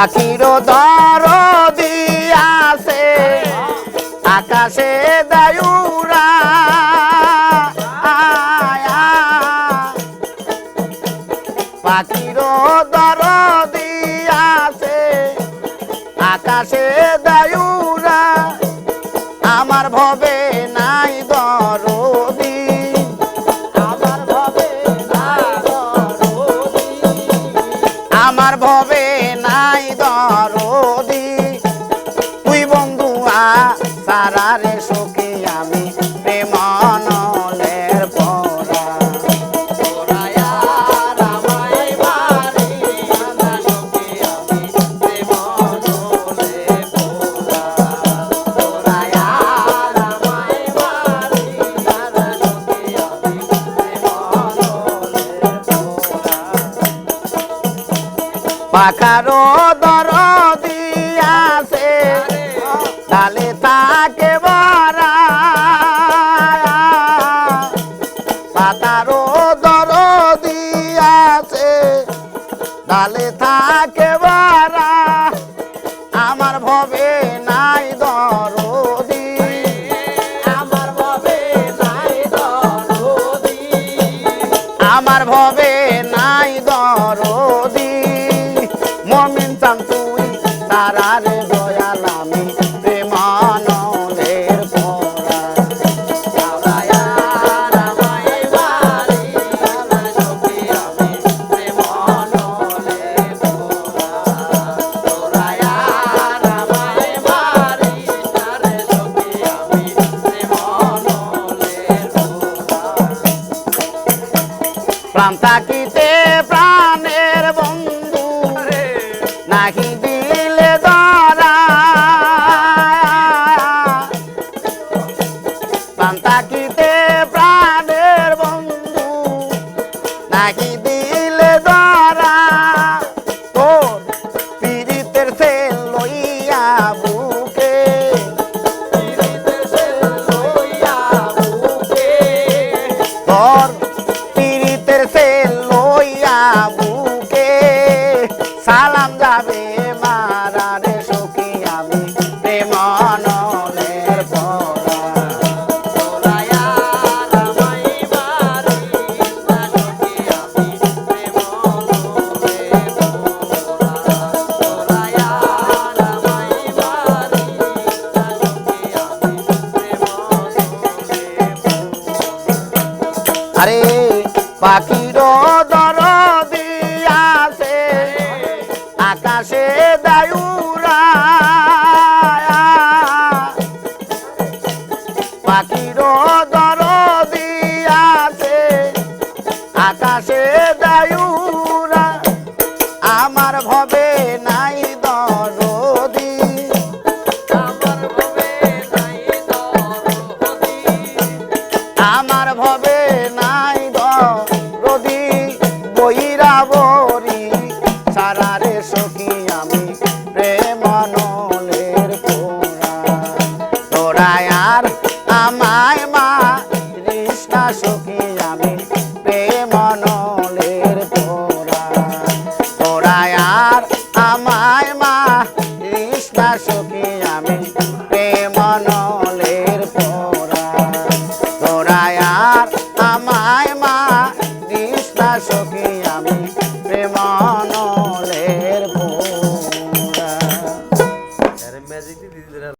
পাখির দরদি আছে আকাশে দায়ুরা পাখির দরদি আছে আকাশে দায়ুরা আমার ভবে নাই দরদি আমার ভবে নাই দরদি আমার ভবে নাই দরদি তুই বন্ধু সারা রে সখী আমি প্রেমনলের পরা পাখারো দরদি আছে ডালে তাকে বরা পাতারো দরদি আছে ডালে থাকে বরা আমার ভবে নাই দরদি আমার ভবে নাই দরদি আমার ভবে নাই দরদি মমিন চান তুই তারা রে দয়াল আমি প্রেমানলের পরা প্রাণ থাকিতে প্রাণের বন্ধু নাহি দিলে ধরা প্রাণ থাকিতে প্রাণের বন্ধু নাহি দিলে ধরা তোর পীড়িতের সে লইয়া বুকে তোর পীড়িতের সে লইয়া বুকে সালাম যাবে মারা রে সখী আমি প্রেমনলের পরা আরে পাখির